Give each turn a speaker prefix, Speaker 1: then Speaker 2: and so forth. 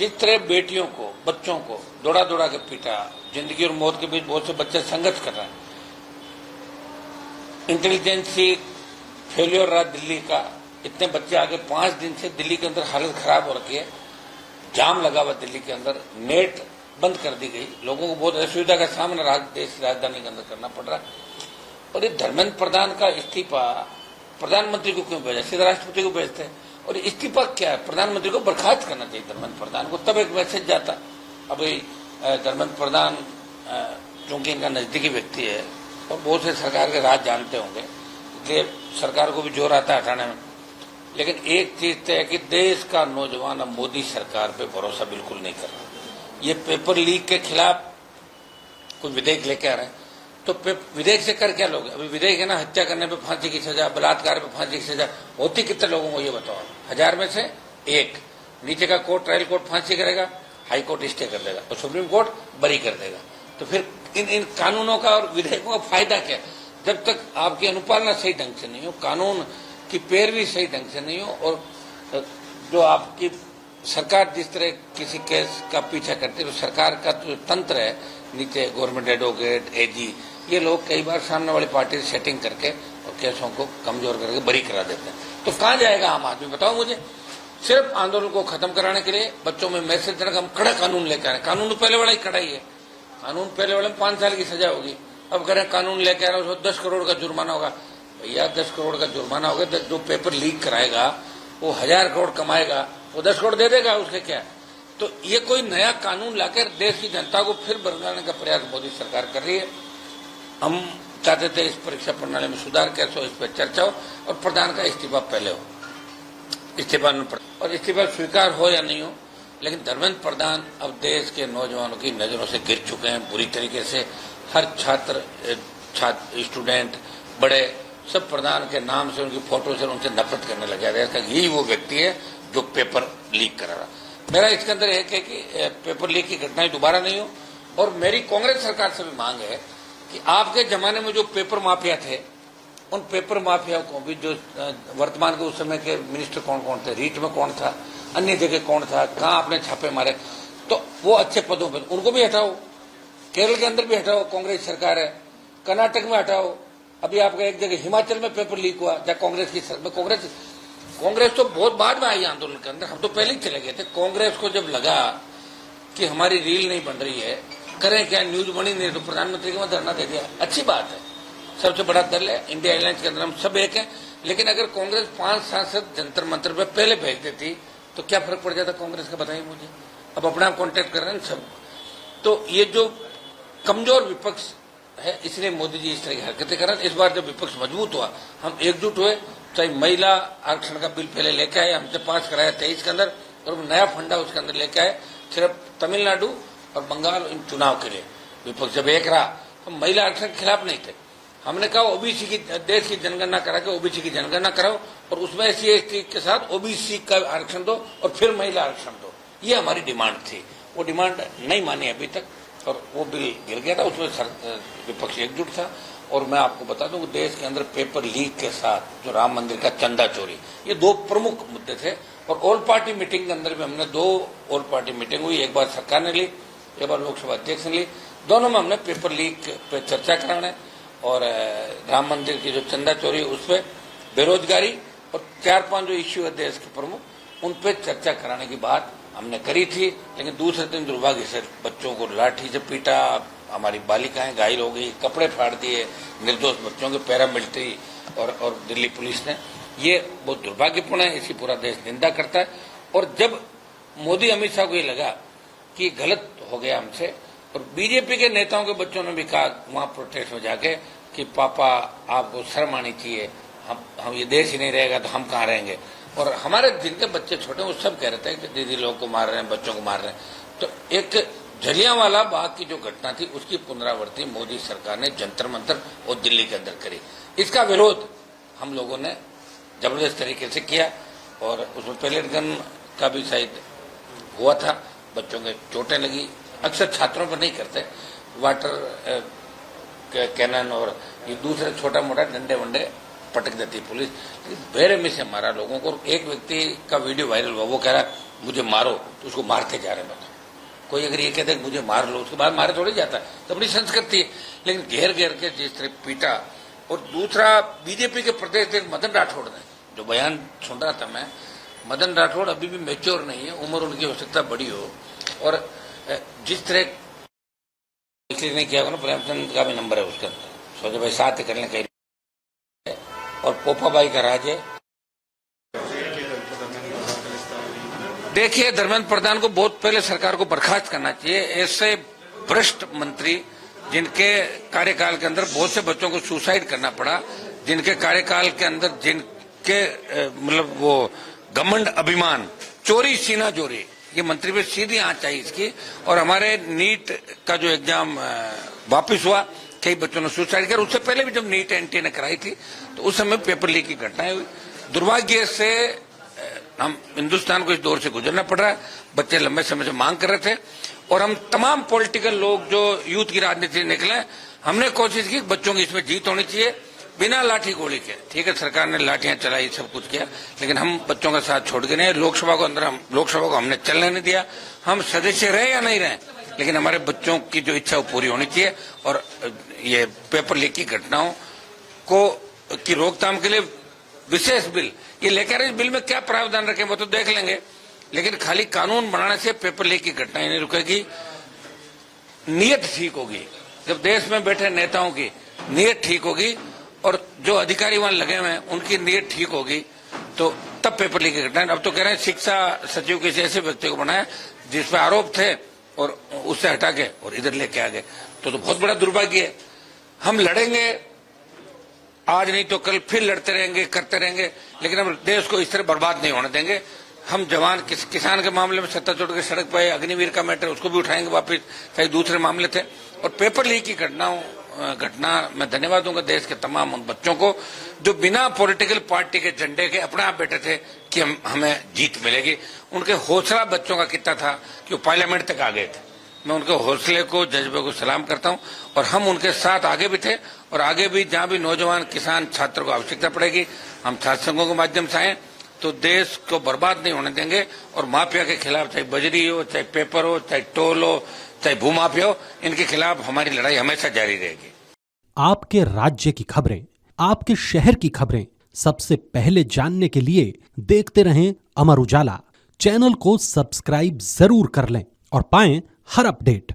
Speaker 1: जिस तरह बेटियों को, बच्चों को दौड़ा दौड़ा के पीटा, जिंदगी और मौत के बीच बहुत से बच्चे संघर्ष कर रहे हैं। इंटेलिजेंसी फेल्योर रहा दिल्ली का, इतने बच्चे आगे 5 दिन से दिल्ली के अंदर हालत खराब हो रखी है, जाम लगा हुआ दिल्ली के अंदर, नेट बंद कर दी गई, लोगों को बहुत असुविधा का सामना देश राजधानी के अंदर करना पड़ रहा है। और ये धर्मेंद्र प्रधान का इस्तीफा प्रधानमंत्री को क्यों भेजा, सीधा राष्ट्रपति को भेजते हैं। और इस्तीफा क्या है, प्रधानमंत्री को बर्खास्त करना चाहिए धर्मेंद्र प्रधान को, तब एक मैसेज जाता। अभी धर्मेंद्र प्रधान चूंकि इनका नजदीकी व्यक्ति है और बहुत से सरकार के राज जानते होंगे, इसलिए सरकार को भी जोर आता है हटाने में। लेकिन एक चीज तय है कि देश का नौजवान अब मोदी सरकार पे भरोसा बिल्कुल नहीं कर रहा। ये पेपर लीक के खिलाफ कोई विधेयक लेके आ रहे हैं, तो विधेयक से कर क्या लोग? अभी विधेयक है ना, हत्या करने पे फांसी की सजा, बलात्कार पे फांसी की सजा होती कितने लोगों को ये बताओ? 1000 में से 1। नीचे का कोर्ट, ट्रायल कोर्ट फांसी करेगा, हाई कोर्ट स्टे कर देगा और सुप्रीम कोर्ट बरी कर देगा। तो फिर इन कानूनों का और विधेयकों का फायदा क्या? जब तक आपकी अनुपालना सही ढंग से नहीं हो, कानून की पैरवी सही ढंग से नहीं हो, और जो आपकी सरकार जिस तरह किसी केस का पीछा करती है, तो सरकार का जो तंत्र है नीचे, गवर्नमेंट एडवोकेट, एजी, ये लोग कई बार सामने वाली पार्टी से सेटिंग करके और केसों को कमजोर करके बरी करा देते हैं। तो कहां जाएगा आम आदमी, बताओ मुझे? सिर्फ आंदोलन को खत्म कराने के लिए बच्चों में मैसेज देना, हम कड़ा कानून लेकर आए। कानून तो पहले वाला ही कड़ा ही है, कानून पहले वाले में 5 साल की सजा होगी। अब करें कानून लेकर आ रहे हो, 10 करोड़ का जुर्माना होगा। भैया 10 करोड़ का जुर्माना होगा, जो पेपर लीक कराएगा वो 1000 करोड़ कमाएगा, वो 10 करोड़ दे देगा, उसके क्या? तो ये कोई नया कानून लाकर देश की जनता को फिर बरगलाने का प्रयास मोदी सरकार कर रही है। हम चाहते थे इस परीक्षा प्रणाली में सुधार कैसे हो, इस पर चर्चा हो और प्रधान का इस्तीफा पहले हो। इस्तीफा और इस्तीफा स्वीकार हो या नहीं हो, लेकिन धर्मेंद्र प्रधान अब देश के नौजवानों की नजरों से गिर चुके हैं बुरी तरीके से। हर छात्र, स्टूडेंट, बड़े, सब प्रधान के नाम से, उनकी फोटो से उनसे नफरत करने लगे। यही वो व्यक्ति है जो पेपर लीक करा रहा। मेरा इसके अंदर है कि पेपर लीक की घटनाएं दोबारा नहीं हो। और मेरी कांग्रेस सरकार से भी मांग है कि आपके जमाने में जो पेपर माफिया थे, उन पेपर माफिया को भी, जो वर्तमान के उस समय के मिनिस्टर कौन कौन थे, रीट में कौन था, अन्य जगह कौन था, कहां आपने छापे मारे, तो वो अच्छे पदों पर उनको भी हटाओ। केरल के अंदर भी हटाओ, कांग्रेस सरकार है। कर्नाटक में हटाओ। अभी आपका एक जगह हिमाचल में पेपर लीक हुआ, जहां कांग्रेस की कांग्रेस तो बहुत बाद में आई आंदोलन के अंदर, हम तो पहले ही चले गए थे। कांग्रेस को जब लगा कि हमारी रील नहीं बन रही है, करें क्या, न्यूज बनी नहीं, तो प्रधानमंत्री को धरना दे दिया। अच्छी बात है, सबसे बड़ा दल है इंडिया अलायंस के अंदर, हम सब एक हैं। लेकिन अगर कांग्रेस 5 सांसद जंतर मंतर पे पहले भेज देती तो क्या फर्क पड़ जाता कांग्रेस का, बताइए मुझे। अब अपने आप कॉन्टेक्ट कर रहे हैं सब। तो ये जो कमजोर विपक्ष है, इसलिए मोदी जी इस तरह की हरकतें कर रहे हैं। इस बार जब विपक्ष मजबूत हुआ, हम एकजुट हुए, चाहे महिला आरक्षण का बिल पहले लेके आए, हमसे पास कराया 23 के अंदर, और नया फंडा उसके अंदर लेके आए, सिर्फ तमिलनाडु और बंगाल इन चुनाव के लिए। विपक्ष जब एक रहा, हम महिला आरक्षण के खिलाफ नहीं थे। हमने कहा ओबीसी की, देश की जनगणना करा के ओबीसी की जनगणना कराओ और उसमें SC/ST के साथ ओबीसी का आरक्षण दो और फिर महिला आरक्षण दो। ये हमारी डिमांड थी। वो डिमांड नहीं मानी अभी तक और वो बिल गिर गया था, उसमें विपक्ष एकजुट था। और मैं आपको बता दूं, देश के अंदर पेपर लीक के साथ जो राम मंदिर का चंदा चोरी, ये 2 प्रमुख मुद्दे थे। और ऑल पार्टी मीटिंग के अंदर भी हमने 2 ऑल पार्टी मीटिंग हुई, एक बार सरकार ने ली, एक बार लोकसभा अध्यक्ष ने ली। दोनों में हमने पेपर लीक पे चर्चा कराने और राम मंदिर की जो चंदा चोरी, उस पर बेरोजगारी और 4-5 जो इश्यू है देश के प्रमुख, उन पर चर्चा कराने की बात हमने करी थी। लेकिन दूसरे दिन दुर्भाग्य से बच्चों को लाठी से पीटा, हमारी बालिकाएं घायल हो गई, कपड़े फाड़ दिए निर्दोष बच्चों के, पैरामिलिट्री और दिल्ली पुलिस ने। ये बहुत दुर्भाग्यपूर्ण है, इसी पूरा देश निंदा करता है। और जब मोदी अमित शाह को ये लगा कि गलत हो गया हमसे, और बीजेपी के नेताओं के बच्चों ने भी कहा वहां प्रोटेस्ट में जाके कि पापा आपको शर्म आनी चाहिए, हम ये देश ही नहीं रहेगा तो हम कहाँ रहेंगे। और हमारे जिनके बच्चे छोटे, वो सब कह रहे थे कि दीदी लोगों को मार रहे हैं, बच्चों को मार रहे हैं। तो एक जलियांवाला बाग की जो घटना थी, उसकी पुनरावृत्ति मोदी सरकार ने जंतर मंतर और दिल्ली के अंदर करी। इसका विरोध हम लोगों ने जबरदस्त तरीके से किया और उसमें पैलेट गन का भी शायद हुआ था, बच्चों के चोटें लगी। अक्सर छात्रों पर नहीं करते, वाटर कैनन और ये दूसरे छोटा मोटा डंडे वंडे पटक देती है पुलिस। बेरहमी से मारा लोगों को। एक व्यक्ति का वीडियो वायरल हुआ, वो कह रहा मुझे मारो, तो उसको मारते जा रहे हैं। बताओ, कोई अगर ये कहते मुझे मार लो, उसके बाद मारे थोड़ी जाता है, तो अपनी संस्कृति है। लेकिन घेर घेर के जिस तरह पीटा। और दूसरा, बीजेपी के प्रदेश अध्यक्ष मदन राठौड़ ने जो बयान सुन रहा था मैं, मदन राठौड़ अभी भी मैच्योर नहीं है, उम्र उनकी हो सकता बड़ी हो, और जिस तरह इसलिए नहीं किया ना, प्रेमचंद का भी नंबर है उसके अंदर, सोचे भाई साथ ही करने का, और पोपा भाई का राज है। देखिए, धर्मेंद्र प्रधान को बहुत पहले सरकार को बर्खास्त करना चाहिए। ऐसे भ्रष्ट मंत्री जिनके कार्यकाल के अंदर बहुत से बच्चों को सुसाइड करना पड़ा, जिनके कार्यकाल के अंदर जिनके मतलब वो घमंड, अभिमान, चोरी, सीना चोरी, ये मंत्री पे सीधी आंच आई इसकी। और हमारे नीट का जो एग्जाम वापिस हुआ, कई बच्चों ने सुसाइड किया। उससे पहले भी जब नीट एनटीए ने कराई थी तो उस समय पेपर लीक की घटनाएं हुई। दुर्भाग्य से हम हिंदुस्तान को इस दौर से गुजरना पड़ रहा है। बच्चे लंबे समय से मांग कर रहे थे, और हम तमाम पॉलिटिकल लोग जो यूथ की राजनीति निकले, हमने कोशिश की बच्चों की इसमें जीत होनी चाहिए बिना लाठी गोली के। ठीक है, सरकार ने लाठियां चलाई, सब कुछ किया, लेकिन हम बच्चों का साथ छोड़ के नहीं। लोकसभा को हमने चलने नहीं दिया। हम सदस्य रहे या नहीं रहे, लेकिन हमारे बच्चों की जो इच्छा वो पूरी होनी चाहिए। और ये पेपर लीक की घटनाओं की रोकथाम के लिए विशेष बिल ये लेकर, इस बिल में क्या प्रावधान रखें वो तो देख लेंगे, लेकिन खाली कानून बनाने से पेपर लीक की घटनाएं नहीं रुकेगी। नीयत ठीक होगी, जब देश में बैठे नेताओं की नीयत ठीक होगी और जो अधिकारी वहां लगे हुए हैं उनकी नीयत ठीक होगी, तो तब पेपर लीक की घटना। अब तो कह रहे हैं शिक्षा सचिव किसी ऐसे व्यक्ति को बनाया जिस पर आरोप थे और उससे हटा के और इधर लेके आ गए, तो बहुत बड़ा दुर्भाग्य है। हम लड़ेंगे, आज नहीं तो कल फिर लड़ते रहेंगे, करते रहेंगे, लेकिन हम देश को इस तरह बर्बाद नहीं होने देंगे। हम जवान किसान के मामले में सत्ता छोड़ के सड़क पर अग्निवीर का मैटर, उसको भी उठाएंगे वापिस, कई दूसरे मामले थे। और पेपर लीक की घटना मैं धन्यवाद दूंगा देश के तमाम उन बच्चों को जो बिना पॉलिटिकल पार्टी के झंडे के अपने आप बैठे थे कि हमें जीत मिलेगी। उनके हौसला बच्चों का कितना था कि वो पार्लियामेंट तक आ गए थे। मैं उनके हौसले को, जज्बे को सलाम करता हूं, और हम उनके साथ आगे भी थे, और आगे भी जहां भी नौजवान, किसान, छात्र को आवश्यकता पड़ेगी, हम छात्र संघों के माध्यम से आए तो देश को बर्बाद नहीं होने देंगे। और माफिया के खिलाफ, चाहे बजरी हो, चाहे पेपर हो, चाहे टोल हो, चाहे भूमाफिया हो, इनके खिलाफ हमारी लड़ाई हमेशा जारी रहेगी।
Speaker 2: आपके राज्य की खबरें, आपके शहर की खबरें सबसे पहले जानने के लिए देखते रहें अमर उजाला। चैनल को सब्सक्राइब जरूर कर लें और पाएं हर अपडेट।